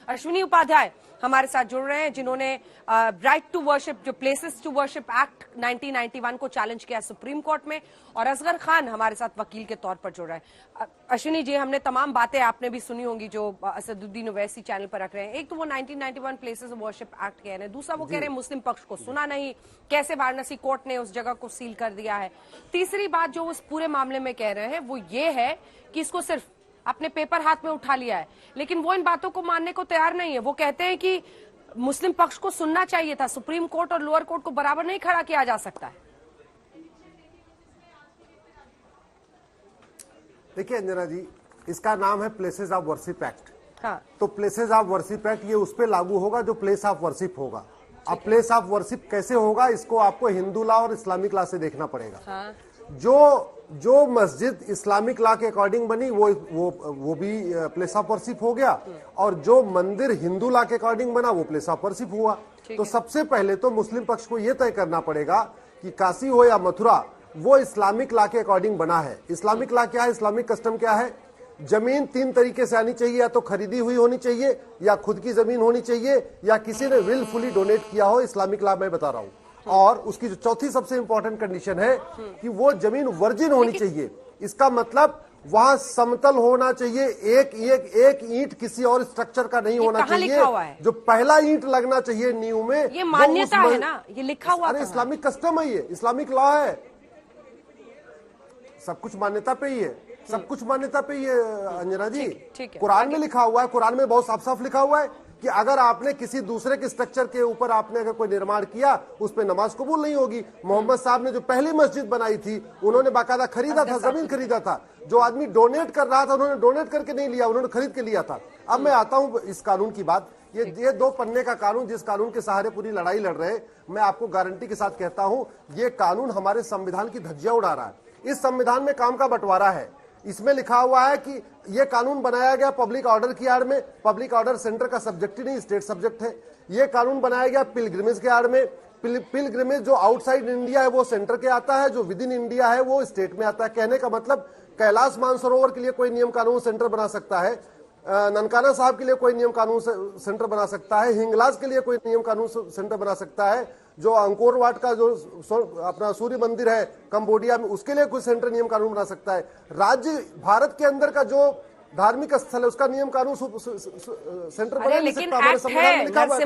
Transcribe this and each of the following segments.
अश्विनी उपाध्याय हमारे साथ जुड़ रहे हैं, जिन्होंने राइट टू वर्शिप, जो प्लेसेस टू वर्शिप एक्ट 1991 को चैलेंज किया सुप्रीम कोर्ट में, और असगर खान हमारे साथ वकील के तौर पर जुड़ रहे हैं। अश्विनी जी, हमने तमाम बातें आपने भी सुनी होंगी जो असदुद्दीन ओवैसी चैनल पर रख रहे हैं। एक तो वो 1991 प्लेसेस ऑफ वर्शिप एक्ट कह रहे हैं, दूसरा वो कह रहे हैं मुस्लिम पक्ष को सुना नहीं, कैसे वाराणसी कोर्ट ने उस जगह को सील कर दिया है। तीसरी बात जो उस पूरे मामले में कह रहे हैं वो ये है कि इसको सिर्फ अपने पेपर हाथ में उठा लिया है, लेकिन वो इन बातों को मानने को तैयार नहीं है। वो कहते हैं कि मुस्लिम पक्ष को सुनना चाहिए था, सुप्रीम कोर्ट और लोअर कोर्ट को बराबर नहीं खड़ा किया जा सकता है। देखिए अंजना जी, इसका नाम है प्लेसेस ऑफ वर्शिप एक्ट। हाँ। तो प्लेसेस ऑफ वर्शिप एक्ट ये उस पर लागू होगा जो प्लेस ऑफ वर्शिप होगा। अब प्लेस ऑफ वर्शिप कैसे होगा, इसको आपको हिंदू लॉ और इस्लामिक लॉ से देखना पड़ेगा। हाँ। जो मस्जिद इस्लामिक लॉ के अकॉर्डिंग बनी वो भी प्लेस ऑफ वर्शिप हो गया, और जो मंदिर हिंदू लॉ के अकॉर्डिंग बना वो प्लेस ऑफ वर्शिप हुआ। तो सबसे पहले तो मुस्लिम पक्ष को यह तय करना पड़ेगा कि काशी हो या मथुरा, वो इस्लामिक लॉ के अकॉर्डिंग बना है। इस्लामिक लॉ क्या है, इस्लामिक कस्टम क्या है? जमीन तीन तरीके से आनी चाहिए, या तो खरीदी हुई होनी चाहिए, या खुद की जमीन होनी चाहिए, या किसी ने विलफुली डोनेट किया हो। इस्लामिक लॉ मैं बता रहा हूं। और उसकी जो चौथी सबसे इंपॉर्टेंट कंडीशन है कि वो जमीन वर्जिन होनी चाहिए। इसका मतलब वहां समतल होना चाहिए, एक ईंट किसी और स्ट्रक्चर का नहीं होना चाहिए। जो पहला ईंट लगना चाहिए नींव में, ये मान्यता है ना, ये लिखा हुआ। अरे इस्लामिक कस्टम है, ये इस्लामिक लॉ है, सब कुछ मान्यता पे ही है, सब कुछ मान्यता पे ही है अंजना जी। कुरान में लिखा हुआ है, कुरान में बहुत साफ साफ लिखा हुआ है कि अगर आपने किसी दूसरे के स्ट्रक्चर के ऊपर आपने अगर कोई निर्माण किया, उस पर नमाज कबूल नहीं होगी। मोहम्मद साहब ने जो पहली मस्जिद बनाई थी, उन्होंने बाकायदा खरीदा था, जमीन खरीदा था। जो आदमी डोनेट कर रहा था, उन्होंने डोनेट करके नहीं लिया, उन्होंने खरीद के लिया था। अब मैं आता हूं इस कानून की बात। ये 2 पन्ने का कानून, जिस कानून के सहारे पूरी लड़ाई लड़ रहे हैं, मैं आपको गारंटी के साथ कहता हूं, ये कानून हमारे संविधान की धज्जियां उड़ा रहा है। इस संविधान में काम का बंटवारा है। इसमें लिखा हुआ है कि यह कानून बनाया गया पब्लिक ऑर्डर की आड़ में। पब्लिक ऑर्डर सेंटर का सब्जेक्ट ही नहीं, स्टेट सब्जेक्ट है। यह कानून बनाया गया पिलग्रिमेज के आड़ में। पिलग्रिमेज जो आउटसाइड इंडिया है वो सेंटर के आता है, जो विद इन इंडिया है वो स्टेट में आता है। कहने का मतलब कैलाश मानसरोवर के लिए कोई नियम कानून सेंटर बना सकता है, ननकाना साहब के लिए कोई नियम कानून सेंटर बना सकता है, हिंगलाज के लिए कोई नियम कानून सेंटर बना सकता है, जो अंकोर वाट का जो अपना सूर्य मंदिर है कंबोडिया में, उसके लिए कोई सेंटर नियम कानून बना सकता है। राज्य भारत के अंदर का जो धार्मिक स्थल है उसका नियम कानून सेंटर बना नहीं सकता। हमारे संविधान में लिखा हुआ है।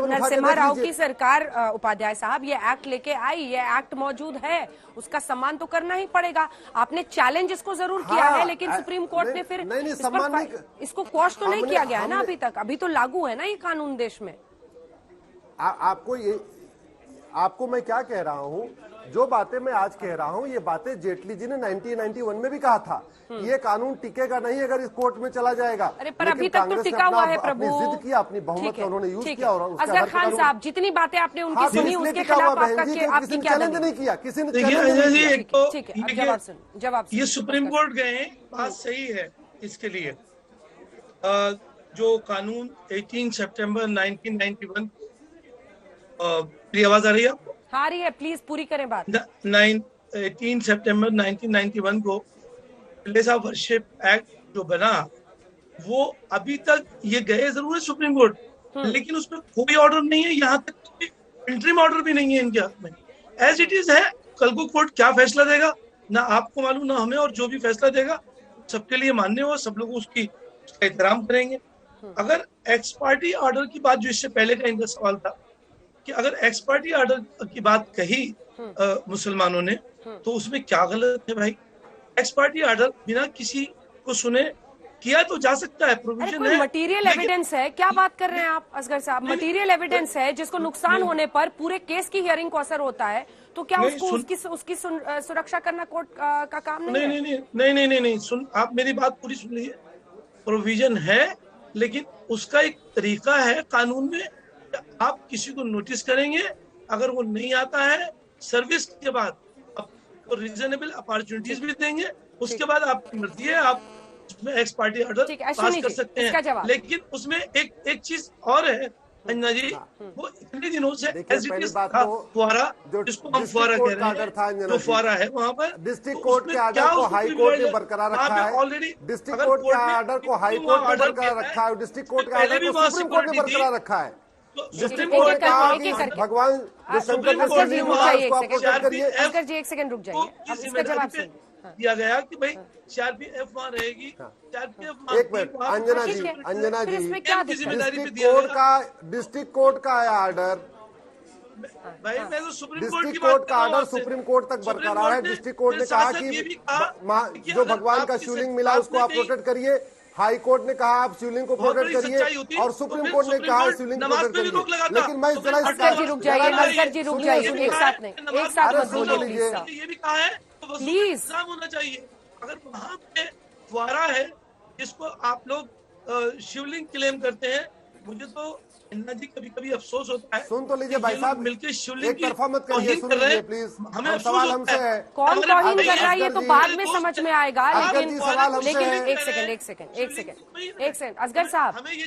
नरसिम्हा राव की सरकार उपाध्याय साहब ये एक्ट लेके आई, ये एक्ट मौजूद है, उसका सम्मान तो करना ही पड़ेगा। आपने चैलेंज इसको जरूर किया है, लेकिन सुप्रीम कोर्ट ने फिर इसको क्वॉश तो नहीं किया गया है ना अभी तक। अभी तो लागू है ना ये कानून देश में। आपको मैं क्या कह रहा हूं, जो बातें मैं आज कह रहा हूं, ये बातें जेटली जी ने 1991 में भी कहा था। ये कानून टिकेगा नहीं अगर इस कोर्ट में चला जाएगा। अरे पर अभी तक तो टिका हुआ है प्रभु। अपनी जिद किया, अपनी बहुमत का उन्होंने यूज किया। और असगर खान साहब, जितनी बातें आपने उनकी सुनी उसके खिलाफ आपकी क्या चैलेंज नहीं किया किसी ने। जवाब ये सुप्रीम कोर्ट गए, बात सही है। इसके लिए जो कानून 18 सितंबर 1991, आवाज आ रही है आपको? आ रही है, प्लीज पूरी करें बात। 18 सितंबर 1991 को प्लेस ऑफ वर्शिप एक्ट जो बना, वो अभी तक ये गए जरूर है सुप्रीम कोर्ट, लेकिन उसमें कोई ऑर्डर नहीं है। यहाँ तक इंटरिम ऑर्डर भी नहीं है इनके हाथ में। एज इट इज है। कल को कोर्ट क्या फैसला देगा ना आपको मालूम ना हमें, और जो भी फैसला देगा सबके लिए मान्य हो, सब लोग उसका एहतराम करेंगे। अगर एक्स पार्टी ऑर्डर की बात, जो इससे पहले का इनका सवाल था कि अगर एक्स पार्टी ऑर्डर की बात कही मुसलमानों ने, तो उसमें क्या गलत है भाई? एक्स पार्टी ऑर्डर बिना किसी को सुने किया तो जा सकता है, प्रोविजन है। मटेरियल एविडेंस है, क्या बात कर रहे हैं आप असगर साहब? मटेरियल एविडेंस है जिसको नुकसान होने पर पूरे केस की हियरिंग को असर होता है, तो क्या उसकी सुरक्षा करना कोर्ट का काम नहीं है? नहीं, सुन, आप मेरी बात पूरी सुन लीजिए। प्रोविजन है, लेकिन उसका एक तरीका है कानून में। आप किसी को नोटिस करेंगे, अगर वो नहीं आता है, सर्विस के बाद आपको रीजनेबल अपॉर्चुनिटीज भी देंगे। उसके बाद आपकी मर्जी है, आप उसमें एक्स पार्टी ऑर्डर पास कर सकते हैं। लेकिन उसमें एक चीज और है अंजना जी, वो इतने दिनों से देखिए, as it पहली is बात था, तो फुहारा, जो जिसको हम डिस्ट्रिक्ट फुहारा कोर्ट कह का रहे आर्डर था हैं, अंजना जो जी, फुहारा है वहाँ पर, डिस्ट्रिक्ट तो कोर्ट उसमें के आर्डर क्या को उसको हाई कोर्ट ने privilege बरकरार वहाँ रखा पे है। ऑलरेडी डिस्ट्रिक्ट कोर्ट के आर्डर को हाई कोर्ट ने बरकरार रखा है, डिस्ट्रिक्ट कोर्ट के आर्डर को सुप्रीम कोर्ट ने बरकरार रखा है। सुप्रीम एक-एक कोर्ट ने करके, कहा एक-एक करके। भगवान जो शंकर सुप्रीम ने कोर्ट जी, ने शिवलिंग रुक बनाया, जाइए उसको एक आप प्रोटेक्ट करिए। असगर जी एक सेकंड रुक जाइए, अब इसका जवाब सुनिए। दिया गया कि भाई सीआरपीएफ वहाँ रहेगी, सीआरपीएफ एक मिनट, अंजना जी, अंजना फिर जी, इसमें क्या की जिम्मेदारी पे डिस्ट्रिक्ट दिया कोर्ट गया। का डिस्ट्रिक्ट कोर्ट का आर्डर, भाई मैं तो सुप्रीम कोर्ट की डिस्ट्रिक्ट बात कोर्ट कर का रहा हूँ आर्डर आपसे। सुप्रीम कोर्ट तक सुप्रीम बरकरार है। कोर्ट ने डिस्ट्रिक्ट कोर्ट ने फिर कहा साथ कि ये भी कहा कि जो अगर भगवान का आपकी शिवलिंग मिला उसको आप आपने कहीं- प्रोटेक्ट करिए। हाई कोर्ट ने कहा आप शिवलिंग को बहुत प्रोटेक्ट बड़ी सच्चाई करिए होती, और तो सुप्रीम फिर कोर्ट ने सुप्रीम कहा कोर्ट शिवलिंग नमाज प्रोटेक्ट पे भी रोक करिए। लगाता। लेकिन मैं तो जरा फिर असगर जी रुक जाइए, जरा असगर जी रुक सुनिए, जाइए, सुनिए। एक साथ नहीं, एक साथ अरे मत सुन बोलिए लीजिए। प्लीज। ये भी कहा है तो वसूल Please। इंतजाम होना चाहिए। अगर वहां पे फुहारा है जिसको आप लोग शिवलिंग क्लेम करते हैं, मुझे तो अन्ना जी कभी कभी अफसोस होता है। सुन तो लीजिए कि भाई ये साहब, लोग मिलकर शिवलिंग एक की तरफा मत करिए, तौहीन सुन कर रहे लीजिए हैं। प्लीज। हमें हम अफसोस सवाल होता हमसे है। कौन हमारे तौहीन भाई कर रहा है ये तो असगर बाद जी, में समझ में आएगा, असगर लेकिन जी, सवाल हमसे लेकिन है। एक सेकंड,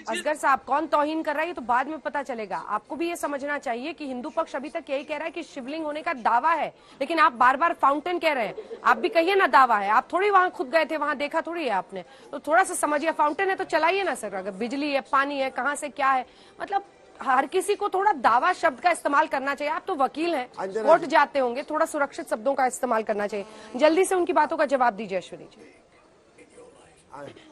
असगर साहब कौन तौहीन कर रहा है ये तो बाद में पता चलेगा। आपको भी ये समझना चाहिए कि हिंदू पक्ष अभी तक यही कह रहा है कि शिवलिंग होने का दावा है, लेकिन आप बार बार फाउंटेन कह रहे हैं। आप भी कहिए ना दावा है, आप थोड़ी वहां खुद गए थे, वहां देखा थोड़ी है आपने, तो थोड़ा सा समझिए। फाउंटेन है तो चलाइए ना सर, अगर बिजली है, पानी है, कहाँ से क्या है, मतलब हर किसी को थोड़ा दावा शब्द का इस्तेमाल करना चाहिए। आप तो वकील हैं, कोर्ट जाते होंगे, थोड़ा सुरक्षित शब्दों का इस्तेमाल करना चाहिए। जल्दी से उनकी बातों का जवाब दीजिए अश्विनी जी।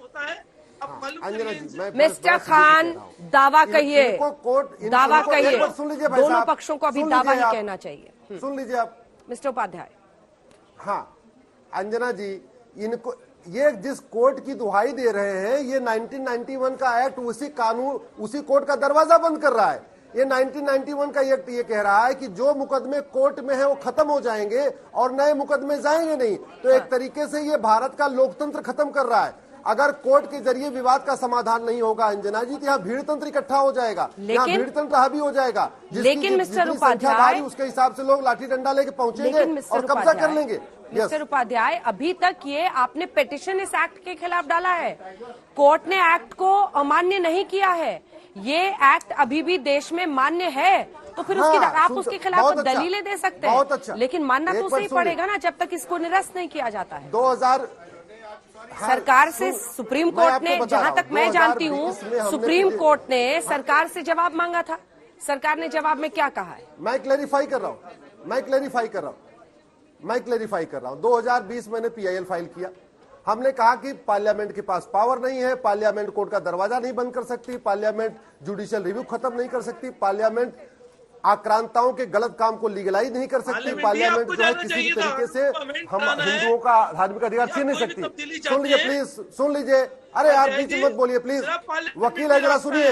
होता है, आप मालूम अंजना करिए जी, मैं मिस्टर खान दावा कहिए, दावा कहिए। सुन लीजिए भाई दोनों साहब, पक्षों को अभी सुन दावा लीजिए ही आप, कहना चाहिए। सुन लीजिए आप। मिस्टर उपाध्याय, हाँ अंजना जी, इनको ये जिस कोर्ट की दुहाई दे रहे हैं, ये 1991 का एक्ट उसी कानून, उसी कोर्ट का दरवाजा बंद कर रहा है। ये 1991 का एक्ट ये कह रहा है कि जो मुकदमे कोर्ट में है वो खत्म हो जाएंगे और नए मुकदमे जाएंगे नहीं। तो एक तरीके से ये भारत का लोकतंत्र खत्म कर रहा है। अगर कोर्ट के जरिए विवाद का समाधान नहीं होगा अंजना जी, तो यहाँ भीड़ तंत्र इकट्ठा हो जाएगा, यहाँ भीड़ तंत्र हावी हो जाएगा। लेकिन मिस्टर उपाध्याय, उसके हिसाब से लोग लाठी डंडा लेके पहुंचेंगे और कब्जा कर लेंगे। मिस्टर उपाध्याय, अभी तक ये आपने पिटीशन इस एक्ट के खिलाफ डाला है, कोर्ट ने एक्ट को अमान्य नहीं किया है। ये एक्ट अभी भी देश में मान्य है, तो फिर उसकी आप उसके खिलाफ दलीलें दे सकते हैं। अच्छा, लेकिन मानना तो उसे ही पड़ेगा ना, जब तक इसको निरस्त नहीं किया जाता है। 2000 सरकार से सुप्रीम कोर्ट ने, जहां तक मैं जानती हूँ, सुप्रीम कोर्ट ने सरकार से जवाब मांगा था। सरकार ने जवाब में क्या कहा है? मैं क्लेरिफाई कर रहा हूँ। 2020 मैंने PIL फाइल किया। हमने कहा कि पार्लियामेंट के पास पावर नहीं है, पार्लियामेंट कोर्ट का दरवाजा नहीं बंद कर सकती, पार्लियामेंट जुडिशियल रिव्यू खत्म नहीं कर सकती, पार्लियामेंट आक्रांताओं के गलत काम को लीगलाइज नहीं कर सकती, पार्लियामेंट जो है किसी भी तरीके से हम हिंदुओं का धार्मिक अधिकार छीन नहीं सकती। सुन लीजिए प्लीज, सुन लीजिए। अरे यार बीच में मत बोलिए प्लीज, वकील है, जरा सुनिए।